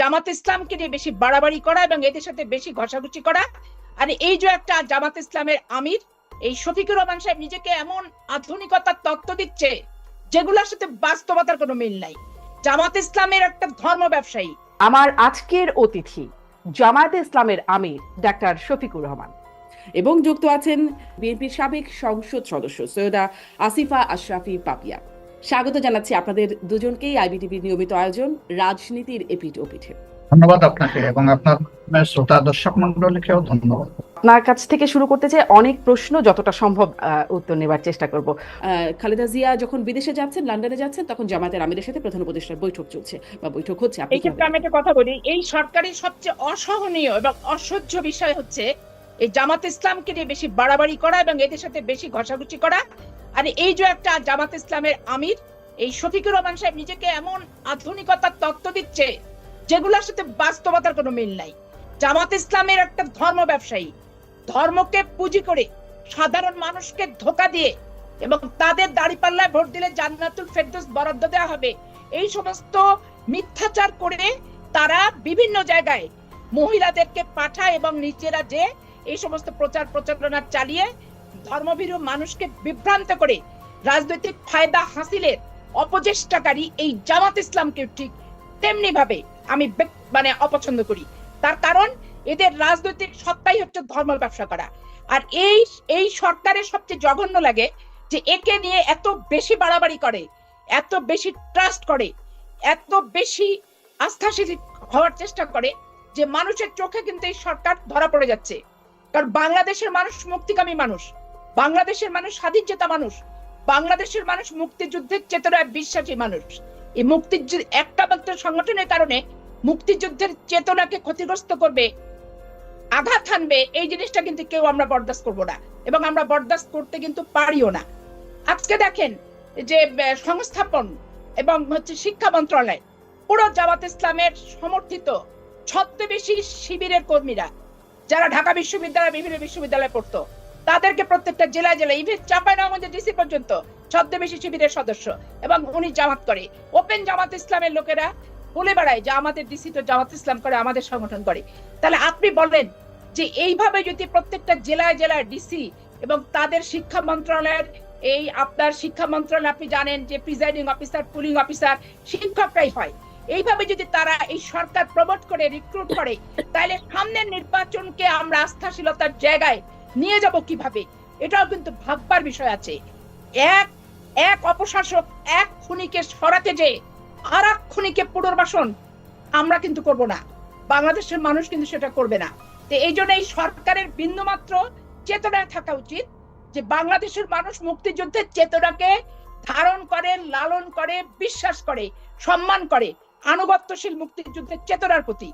জামাত ইসলামকে নিয়ে বেশি বাড়াবাড়ি করা এবং এদের সাথে বেশি ঘষাঘষি করা। আর এই যে একটা জামাত ইসলামের আমির এই শফিকুর রহমান সাহেব নিজেকে এমন আধুনিকতার তত্ত্ব দিচ্ছে যেগুলোর সাথে বাস্তবতার কোনো মিল নাই। জামাত ইসলামের একটা ধর্ম ব্যবসায়ী। আমার আজকের অতিথি জামায়াতে ইসলামের আমির ডাক্তার শফিকুর রহমান এবং যুক্ত আছেন বিএনপির সাবেক সংসদ সদস্য সৈয়দা আসিফা আশরাফি পাপিয়া। স্বাগত জানাচ্ছি আপনাদের দুজনকেই আইবিটিভির নিয়মিত আয়োজন রাজনীতির এপিঠ ওপিঠে। ধন্যবাদ আপনাকে এবং আপনার শ্রোতা দর্শক মন্ডলীকেও ধন্যবাদ। আপনার কাছ থেকে শুরু করতে চাই, অনেক প্রশ্ন, যতটা সম্ভব উত্তর নেবার চেষ্টা করব। খালেদা জিয়া যখন বিদেশে যাচ্ছেন, লন্ডনে যাচ্ছেন, তখন জামায়াতের আমিরের সাথে প্রধান উপদেষ্টার বৈঠক চলছে বা বৈঠক হচ্ছে। এই ক্ষেত্রে আমি একটা কথা বলি, এই সরকারের সবচেয়ে অসহনীয় এবং অসহ্য বিষয় হচ্ছে এই জামাত ইসলামকে নিয়ে বেশি বাড়াবাড়ি করা এবং এদের সাথে বেশি ঘষাঘষি করা। আর এই যে একটা জামাত ইসলামের আমির এই শফিকুর রহমান সাহেব নিজেকে এমন আধুনিকতার তত্ত্ব দিচ্ছে যেগুলোর সাথে বাস্তবতার কোনো মিল নাই। জামাত ইসলামের একটা ধর্ম ব্যবসায়ী, ধর্মকে পুঁজি করে সাধারণ মানুষকে ধোঁকা দিয়ে এবং তাদের দাঁড়িপাল্লায় ভোট দিলে জান্নাতুল ফেরদৌস বরাদ্দ দেওয়া হবে, এই সমস্ত মিথ্যাচার করে তারা বিভিন্ন জায়গায় মহিলাদেরকে পাঠায় এবং নিজেরা যে এই সমস্ত প্রচার প্রচারণা চালিয়ে ধর্মভীরু মানুষকে বিভ্রান্ত করে রাজনৈতিক ফায়দা হাসিলের অপচেষ্টাকারী এই জামাত ইসলামকে ঠিক তেমনি ভাবে আমি অপছন্দ করি। তার কারণ এদের রাজনৈতিক সত্তাই হচ্ছে ধর্ম ব্যবসা করা। আর এই সরকারের সবচেয়ে জঘন্য লাগে যে একে নিয়ে এত বেশি বাড়াবাড়ি করে, এত বেশি ট্রাস্ট করে, এত বেশি আস্থাশীল হওয়ার চেষ্টা করে যে মানুষের চোখে কিন্তু এই সরকার ধরা পড়ে যাচ্ছে। কারণ বাংলাদেশের মানুষ মুক্তিকামী মানুষ, বাংলাদেশের মানুষ স্বাধীনচেতা মানুষ, বাংলাদেশের মানুষ মুক্তিযুদ্ধের চেতনায় বিশ্বাসী মানুষ। এই মুক্তিযুদ্ধ একটা মাত্র সংগঠনের কারণে মুক্তিযুদ্ধের চেতনাকে ক্ষতিগ্রস্ত করবে, আঘাত হানবে, এই জিনিসটা কিন্তু কেউ আমরা বরদাস্ত করব না এবং আমরা বরদাস্ত করতে কিন্তু পারিও না। আজকে দেখেন যে সংস্থাপন এবং শিক্ষা মন্ত্রণালয় পুরো জামাত ইসলামের সমর্থিত ছদ্মবেশী শিবিরের কর্মীরা যারা ঢাকা বিশ্ববিদ্যালয় বিভিন্ন বিশ্ববিদ্যালয়ে পড়তো তাদেরকে প্রত্যেকটা জেলায় জেলায় ইভেন চাঁপাইনবাবগঞ্জের ডিসি পর্যন্ত ছদ্মবেশী শিবিরের সদস্য এবং উনি জামাত করে। ওপেন জামাত ইসলামের লোকেরা বলে বেড়ায় যে আমাদের ডিসি তো জামাত ইসলাম করে, আমাদের সংগঠন করে। তাহলে আপনি বলেন যে এইভাবে যদি প্রত্যেকটা জেলায় জেলায় ডিসি এবং তাদের শিক্ষা মন্ত্রণালয়ের এই আপনার শিক্ষা মন্ত্রণালয় আপনি জানেন যে প্রিজাইডিং অফিসার, পুলিং অফিসার শিক্ষকরাই হয়, এইভাবে যদি তারা এই সরকার প্রমোট করে রিক্রুট করে তাহলে সামনের নির্বাচনকে আমরা আস্থাশীলতার জায়গায় নিয়ে যাব কিভাবে, এটাও কিন্তু ভাববার বিষয় আছে। এক অপশাসক এক খুনিকে সরাতে যে আর এক খুনিকে পুনর্বাসন আমরা কিন্তু করব না, বাংলাদেশের মানুষ কিন্তু সেটা করবে না। তো এই জন্য এই সরকারের বিন্দুমাত্র চেতনায় থাকা উচিত যে বাংলাদেশের মানুষ মুক্তিযুদ্ধের চেতনাকে ধারণ করে, লালন করে, বিশ্বাস করে, সম্মান করে, আনুগত্যশীল মুক্তিযুদ্ধের চেতনার প্রতি।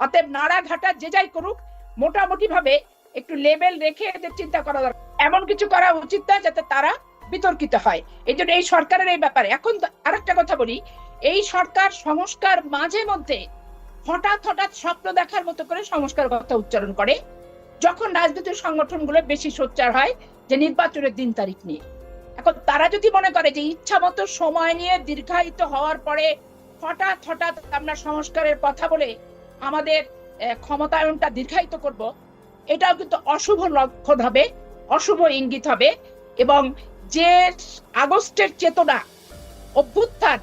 অতএব নাড়াঘাটা যে যাই করুক মোটামুটি ভাবে একটু লেভেল রেখে এদের চিন্তা করা দরকার, এমন কিছু করা উচিত না যাতে তারা বিতর্কিত হয়। এই জন্য এই সরকারের এই ব্যাপারে এখন আরেকটা কথা বলি, এই সরকার সংস্কার মাঝে মধ্যে হঠাৎ হঠাৎ স্বপ্ন দেখার মতো করে সংস্কার কথা উচ্চারণ করে যখন রাজনৈতিক সংগঠনগুলো বেশি সোচ্চার হয় যে নির্বাচনের দিন তারিখ নিয়ে। এখন তারা যদি মনে করে যে ইচ্ছা মতো সময় নিয়ে দীর্ঘায়িত হওয়ার পরে হঠাৎ হঠাৎ আমরা সংস্কারের কথা বলে আমাদের ক্ষমতায়নটা দীর্ঘায়িত করব, এটাও কিন্তু অশুভ লক্ষণ হবে, অশুভ ইঙ্গিত হবে। এবং যে আগস্টের চেতনা, অভ্যুত্থান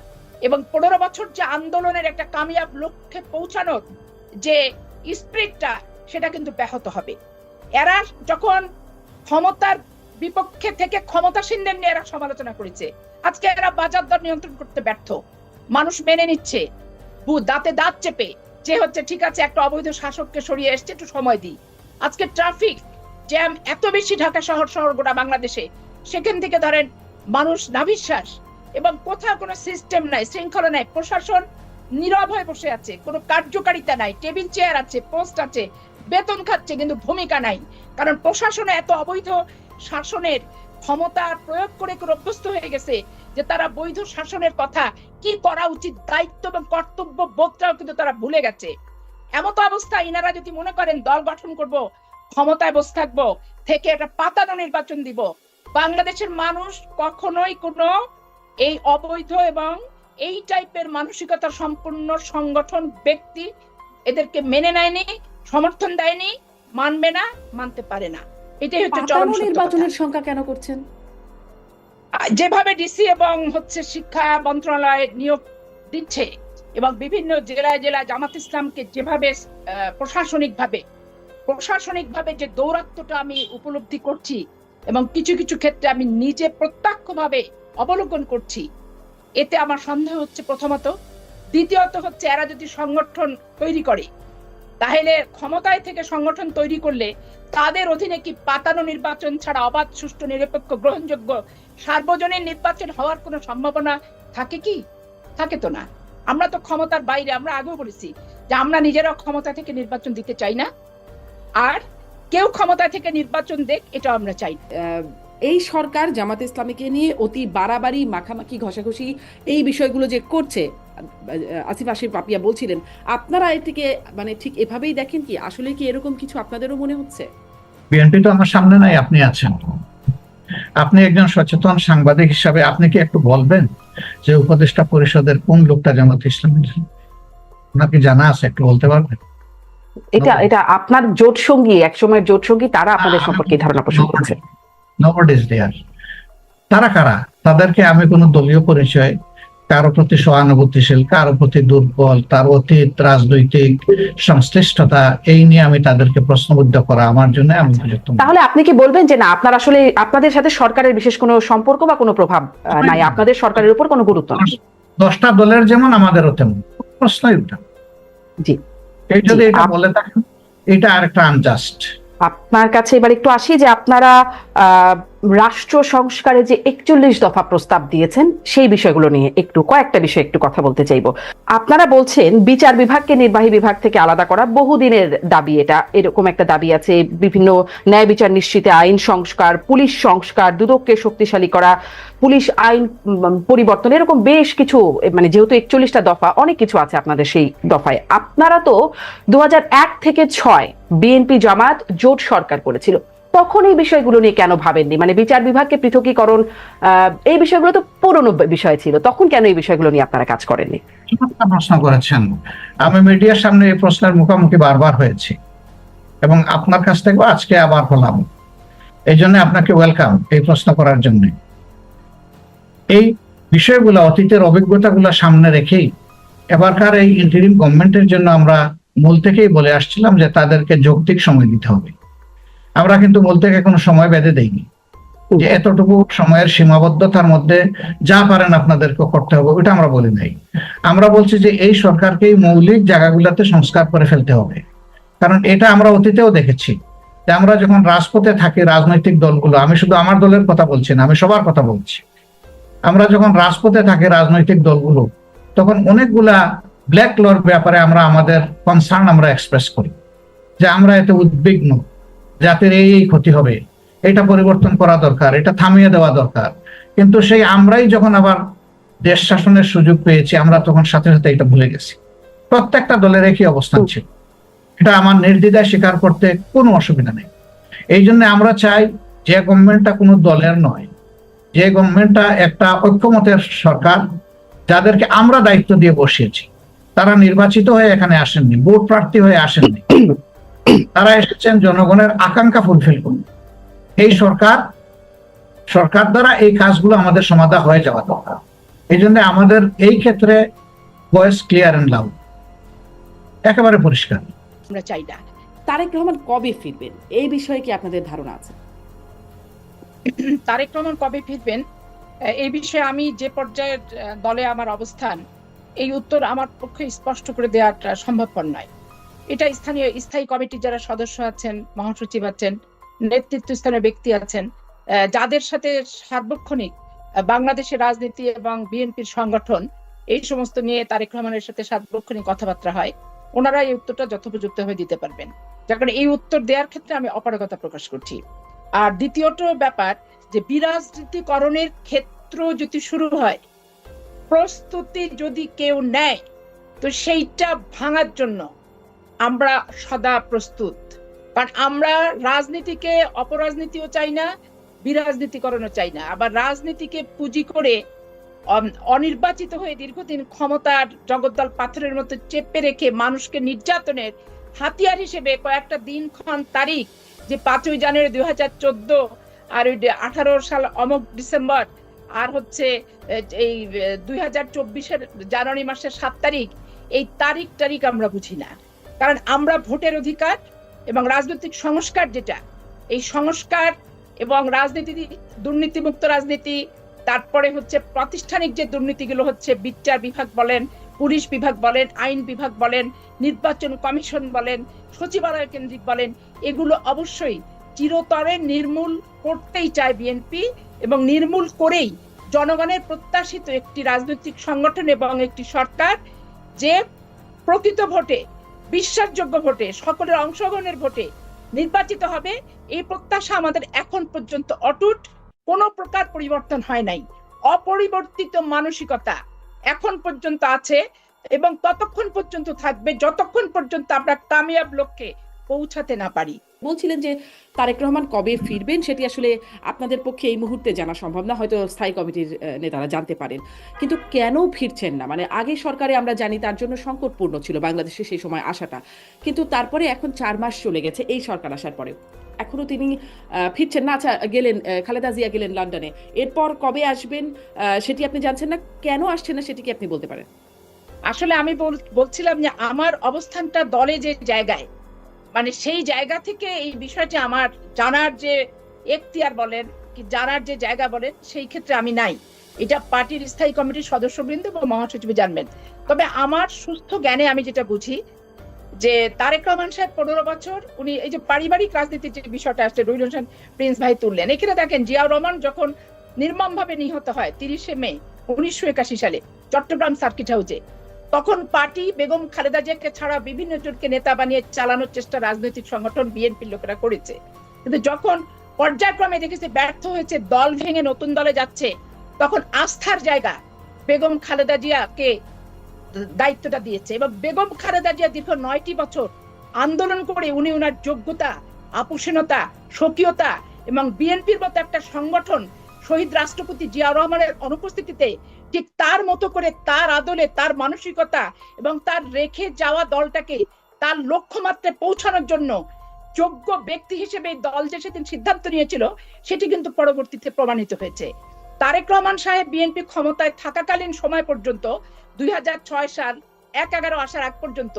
এবং 15 বছর যে আন্দোলনের একটা কামিয়াব লক্ষ্যে পৌঁছানোর যে স্পিরিটটা সেটা কিন্তু ব্যাহত হবে। এরা যখন ক্ষমতার বিপক্ষে থেকে ক্ষমতাসীনদের নিয়ে এরা সমালোচনা করেছে, আজকে এরা বাজার দর নিয়ন্ত্রণ করতে ব্যর্থ, মানুষ মেনে নিচ্ছে দাঁতে দাঁত চেপে যে হচ্ছে ঠিক আছে একটা অবৈধ শাসককে সরিয়ে এসছে, একটু সময় দিই। আজকে ট্রাফিক জ্যাম এত বেশি ঢাকা শহর গোটা বাংলাদেশে, সেখান থেকে ধরেন মানুষ নাভিশ্বাস এবং কোথাও কোনো সিস্টেম নাই, শৃঙ্খলা নাই, প্রশাসন নীরব হয়ে বসে আছে, কোনো কার্যকারিতা নাই, টেবিল চেয়ার আছে, পোস্ট আছে, বেতন খাচ্ছে কিন্তু ভূমিকা নাই। কারণ প্রশাসনে এত অবৈধ শাসনের ক্ষমতা প্রয়োগ করে অভ্যস্ত হয়ে গেছে যে তারা বৈধ শাসনের কথা কি করা উচিত, দায়িত্ব এবং কর্তব্য বোধটাও কিন্তু তারা ভুলে গেছে। এমত অবস্থায় ইনারা যদি মনে করেন দল গঠন করব, ক্ষমতায় বসে থাকবো, থেকে একটা পাতানো নির্বাচন দিব, বাংলাদেশের মানুষ কখনোই কোনো এই অবৈধ এবং এই টাইপের মানসিকতা সম্পন্ন সংগঠন ব্যক্তি এদেরকে মেনে নেয়নি, সমর্থন দেয়নি, মানবে না, মানতে পারে না। এটাই হচ্ছে চরম পাতানো সত্য কথা। নির্বাচনের সংখ্যা কেন করছেন? যেভাবে ডিসি এবং শিক্ষা মন্ত্রণালয় নিয়োগ দিচ্ছে এবং বিভিন্ন জেলায় জেলায় জামাত ইসলামকে যেভাবে প্রশাসনিকভাবে যে দৌরাত্ম্যটা আমি উপলব্ধি করছি এবং কিছু কিছু ক্ষেত্রে আমি নিজে প্রত্যক্ষভাবে অবলোকন করছি, এতে আমার সন্দেহ হচ্ছে প্রথমত। দ্বিতীয়ত হচ্ছে এরা যদি সংগঠন তৈরি করে, তাহলে ক্ষমতায় থেকে সংগঠন তৈরি করলে তাদের অধীনে কি পাতানো নির্বাচন ছাড়া অবাধ, সুষ্ঠু, নিরপেক্ষ, গ্রহণযোগ্য সার্বজনীন নির্বাচন হওয়ার কোনো সম্ভাবনা থাকে কি? থাকে তো না। আমরা তো ক্ষমতার বাইরে, আমরা আগেও বলেছি যে আমরা নিজেরাও ক্ষমতা থেকে নির্বাচন দিতে চাই না, আর কেউ ক্ষমতা থেকে নির্বাচন দেখ এটা আমরা চাই না। এই সরকার জামাত ইসলামীকে নিয়ে অতি বাড়াবাড়ি, মাখামাখি, ঘষাঘষি এই বিষয়গুলো যে করছে, আসিফা পাপিয়া বলছিলেন, আপনারা এটিকে মানে ঠিক এভাবেই দেখেন কি? আসলে কি এরকম কিছু আপনাদেরও মনে হচ্ছে? বিএনপি তো আমার সামনে নাই, আপনি আছেন। আপনি একজন সচেতন সাংবাদিক হিসাবে আপনি কি একটু বলবেন যে উপদেষ্টা পরিষদের কোন লোকটা জামাত ইসলামের? আপনাকে জানা আছে, একটু বলতে পারবেন? এটা আপনার জোট সঙ্গী, একসময়ের জোট সঙ্গী, তারা আপনাদের সম্পর্কে ধারণা পোষণ করছে। Nobody is there. তারা কারা? তাদেরকে আমি কোনো দলীয় পরিচয়, কারো প্রতি সহানুভূতিশীল, কারো প্রতি দুর্বল, তার অতীত রাজনৈতিক সংশ্লিষ্টতা, এই নিয়ে আমি তাদেরকে প্রশ্নবিদ্ধ করা আমার জন্য আমি উপযুক্ত নই। তাহলে আপনি কি বলবেন যে না, আপনার আসলে আপনাদের সাথে সরকারের বিশেষ কোনো সম্পর্ক বা কোনো প্রভাব নাই, আপনাদের সরকারের উপর কোনো গুরুত্ব নেই? 10টা দলের যেমন আমাদেরও তেমন, প্রশ্নই উঠে। জি, এই যদি এটা বলে থাকেন, এটা আরেকটা আনজাস্ট। আপনার কাছে এবার একটু আসি যে আপনারা রাষ্ট্র সংস্কারে যে 41 দফা প্রস্তাব দিয়েছেন, সেই বিষয়গুলো নিয়ে কয়েকটা বিষয় একটু কথা বলতে চাইবো। আপনারা বলছেন বিচার বিভাগকে নির্বাহী বিভাগ থেকে আলাদা করা বহুদিনের দাবি, এরকম একটা দাবি আছে। বিভিন্ন ন্যায় বিচার নিশ্চিতে আইন সংস্কার, পুলিশ সংস্কার, দুদককে শক্তিশালী করা, পুলিশ আইন পরিবর্তন, এরকম বেশ কিছু, মানে যেহেতু 41টা দফা, অনেক কিছু আছে আপনাদের সেই দফায়। আপনারা তো 2001 থেকে 6 বিএনপি জামাত জোট সরকার করেছিল, তখন এই বিষয়গুলো নিয়ে কেন ভাবেননি? মানে বিচার বিভাগকে পৃথকীকরণ, এই বিষয়গুলো তো পুরনো বিষয় ছিল, তখন কেন এই বিষয়গুলো নিয়ে আপনারা কাজ করেননি? প্রশ্ন করেছেন। আমি মিডিয়ার সামনে এই প্রশ্নের মুখোমুখি বারবার হয়েছি এবং আপনার কাছ থেকেও আজকে আবার হলাম। এই জন্য আপনাকে ওয়েলকাম এই প্রশ্ন করার জন্য। এই বিষয়গুলো, অতীতের অভিজ্ঞতাগুলো সামনে রেখেই এবারকার এই ইন্টারিম গভর্নমেন্টের জন্য আমরা মূল থেকেই বলে আসছিলাম যে তাদেরকে যৌক্তিক সময় দিতে হবে। আমরা কিন্তু মূল থেকে কোনো সময় বেঁধে দেইনি যে এতটুকু সময়ের সীমাবদ্ধতার মধ্যে যা পারেন আপনাদেরকে করতে হবে, ওটা আমরা বলি নাই। আমরা বলছি যে এই সরকারকে এই মৌলিক জায়গাগুলোতে সংস্কার করে ফেলতে হবে। কারণ এটা আমরা অতীতেও দেখেছি যে আমরা যখন রাজপথে থাকি, রাজনৈতিক দলগুলো, আমি শুধু আমার দলের কথা বলছি না, আমি সবার কথা বলছি, আমরা যখন রাজপথে থাকি রাজনৈতিক দলগুলো, তখন অনেকগুলা ব্ল্যাক লর ব্যাপারে আমরা আমাদের কনসার্ন আমরা এক্সপ্রেস করি যে আমরা এতে উদ্বিগ্ন, জাতির এই ক্ষতি হবে, এটা পরিবর্তন করা দরকার, এটা থামিয়ে দেওয়া দরকার। কিন্তু সেই আমরাই যখন আবার দেশ শাসনের সুযোগ পেয়েছি, আমরা তখন সাথে সাথে এটা ভুলে গেছি। প্রত্যেকটা দলের একই অবস্থান ছিল, এটা আমার নির্দ্বিধায় স্বীকার করতে কোনো অসুবিধা নেই। এই জন্য আমরা চাই যে গভর্নমেন্টটা কোনো দলের নয়, যে গভর্নমেন্টটা একটা ঐক্যমতের সরকার, যাদেরকে আমরা দায়িত্ব দিয়ে বসিয়েছি। তারা নির্বাচিত হয়ে এখানে আসেননি, ভোট প্রার্থী হয়ে আসেননি, তারা এসেছেন জনগণের আকাঙ্ক্ষা ফুলফিল করুন। এই সরকার দ্বারা এই কাজগুলো আমাদের সমাধান হয়ে যাওয়া দরকার। এই জন্য আমাদের এই ক্ষেত্রে ভয়েস ক্লিয়ার এন্ড লাউড, একেবারে পরিষ্কার। আমরা চাই না। তারেক রহমান কবে ফিরবেন, এই বিষয়ে কি আপনাদের ধারণা আছে? তারেক রহমান কবে ফিরবেন এই বিষয়ে আমি যে পর্যায়ের দলে আমার অবস্থান, এই উত্তর আমার পক্ষে স্পষ্ট করে দেওয়াটা সম্ভবপর নয়। এটা স্থায়ী কমিটির যারা সদস্য আছেন, মহাসচিব আছেন, নেতৃত্বস্থানীয় ব্যক্তি আছেন, যাদের সাথে সার্বক্ষণিক বাংলাদেশের রাজনীতি এবং বিএনপির সংগঠন এই সমস্ত নিয়ে তারেক রহমানের সাথে সার্বক্ষণিক কথাবার্তা হয়, ওনারা এই উত্তরটা যথোপযুক্তভাবে দিতে পারবেন। যার কারণে এই উত্তর দেওয়ার ক্ষেত্রে আমি অপারগতা প্রকাশ করছি। আর দ্বিতীয়ত ব্যাপার যে বিরাজনীতিকরণের ক্ষেত্র যদি শুরু হয়, প্রস্তুতি যদি কেউ নেয়, তো সেইটা ভাঙার জন্য আমরা সদা প্রস্তুত। কারণ আমরা রাজনীতিকে অপরাজনীতিও চাই না, বিরাজনীতিকরণও চাই না। আবার রাজনীতিকে পুঁজি করে অনির্বাচিত হয়ে দীর্ঘদিন ক্ষমতার জগদ্দল পাথরের মতো চেপে রেখে মানুষকে নির্যাতনের হাতিয়ার হিসেবে কয়েকটা দিনক্ষণ তারিখ, যে 5ই জানুয়ারি 2014 আর ওই 18 সাল অমক ডিসেম্বর, আর হচ্ছে এই 2024-এর জানুয়ারি মাসের 7 তারিখ, এই তারিখ আমরা বুঝি না। কারণ আমরা ভোটের অধিকার এবং রাজনৈতিক সংস্কার, যেটা এই সংস্কার এবং রাজনীতি, দুর্নীতিমুক্ত রাজনীতি, তারপরে হচ্ছে প্রাতিষ্ঠানিক যে দুর্নীতিগুলো হচ্ছে, বিচার বিভাগ বলেন, পুলিশ বিভাগ বলেন, আইন বিভাগ বলেন, নির্বাচন কমিশন বলেন, সচিবালয় কেন্দ্রিক বলেন, এগুলো অবশ্যই চিরতরে নির্মূল করতেই চায় বিএনপি, এবং নির্মূল করেই জনগণের প্রত্যাশিত একটি রাজনৈতিক সংগঠন এবং একটি সরকার যে প্রকৃত ভোটে, বিশ্বাসযোগ্য ভোটে, সকলের অংশগ্রহণের ভোটে নির্বাচিত হবে, এই প্রত্যাশা আমাদের এখন পর্যন্ত অটুট, কোনো প্রকার পরিবর্তন হয় নাই। অপরিবর্তিত মানসিকতা এখন পর্যন্ত আছে এবং ততক্ষণ পর্যন্ত থাকবে যতক্ষণ পর্যন্ত আমরা কামিয়াব লক্ষ্যে পৌঁছাতে না পারি। বলছিলেন যে তারেক রহমান কবে ফিরবেন সেটি আসলে আপনাদের পক্ষে এই মুহূর্তে জানা সম্ভব না, হয়তো স্থায়ী কমিটির নেতারা জানতে পারেন, কিন্তু কেন ফিরছেন না? মানে আগে সরকারে আমরা জানি তার জন্য সংকটপূর্ণ ছিল বাংলাদেশে সেই সময় আসাটা, কিন্তু তারপরে এখন 4 মাস চলে গেছে এই সরকার আসার পরে, এখনো তিনি ফিরছেন না। আচ্ছা, গেলেন, খালেদা জিয়া গেলেন লন্ডনে, এরপর কবে আসবেন সেটি আপনি জানছেন না, কেন আসছেন না সেটি কি আপনি বলতে পারেন? আসলে আমি বলছিলাম যে আমার অবস্থানটা দলে যে জায়গায়, মানে সেই জায়গা থেকে এই বিষয়টি আমার জানার যে এখতিয়ার বলেন কি জানার যে জায়গা বলেন, সেই ক্ষেত্রে আমি নাই। এটা পার্টির স্থায়ী কমিটির সদস্যবৃন্দ এবং মহাসচিব জানবেন। তবে আমার সুস্থ জ্ঞানে আমি যেটা বুঝি যে তারেক রহমান সাহেব 15 বছর উনি এই যে পারিবারিক রাজনীতির যে বিষয়টা আসছে, রুহুল হোসেন প্রিন্স ভাই তুললেন, এখানে দেখেন জিয়াউর রহমান যখন নির্মমভাবে নিহত হয় 30 মে 1981 সালে চট্টগ্রাম সার্কিট হাউসে, তখন পার্টি বেগম খালেদা জিয়াকে ছাড়া বিভিন্ন জনকে নেতা বানিয়ে চালানোর চেষ্টা রাজনৈতিক সংগঠন বিএনপির লোকেরা করেছে, কিন্তু যখন পর্যায়ক্রমে দেখেছে ব্যর্থ হয়েছে, দল ভেঙে নতুন দলে যাচ্ছে, তখন আস্থার জায়গা বেগম খালেদা জিয়াকে দায়িত্বটা দিয়েছে। এবং বেগম খালেদা জিয়া দীর্ঘ 9টি বছর আন্দোলন করে উনি ওনার যোগ্যতা, আপোষহীনতা, স্বকীয়তা এবং বিএনপির মতো একটা সংগঠন শহীদ রাষ্ট্রপতি জিয়াউর রহমানের অনুপস্থিতিতে ঠিক তার মতো করে, তার আদলে, তার মানসিকতা এবং তার রেখে যাওয়া দলটাকে তার লক্ষ্যমাত্রায় পৌঁছানোর জন্য যোগ্য ব্যক্তি হিসেবে দল যে সেদিন সিদ্ধান্ত নিয়েছিল, সেটি কিন্তু পরবর্তীতে প্রমাণিত হয়েছে। তারেক রহমান সাহেব বিএনপি ক্ষমতায় থাকাকালীন সময় পর্যন্ত 2006 সাল 1/11 আসার আগ পর্যন্ত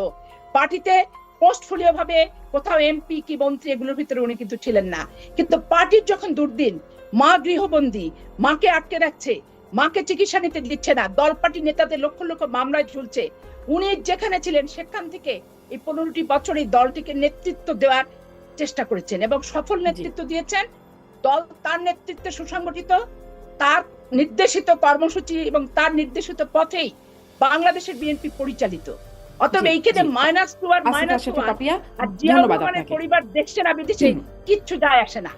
পার্টিতে পোস্টফোলিও ভাবে কোথাও এমপি কি মন্ত্রী এগুলোর ভিতরে উনি কিন্তু ছিলেন না। কিন্তু পার্টির যখন দুর্দিন, মা গৃহবন্দী, মাকে আটকে রাখছে, মাকে চিকিৎসা নিতে দিচ্ছে না, দল পার্টি নেতাদের লক্ষ লক্ষ মামলায় ঝুলছে, উনি যেখানে ছিলেন সেখান থেকে এই 15টি বছর এই দলটিকে নেতৃত্ব দেওয়ার চেষ্টা করেছেন এবং সফল নেতৃত্ব দিয়েছেন। দল তার নেতৃত্বে সুসংগঠিত, তার নির্দেশিত কর্মসূচি এবং তার নির্দেশিত পথেই বাংলাদেশের বিএনপি পরিচালিত। অতএব এইখানে -2 আর -1 আর জিয়াউর রহমানের পরিবার দেখছে না বিদেশে কিচ্ছু যায় আসে না।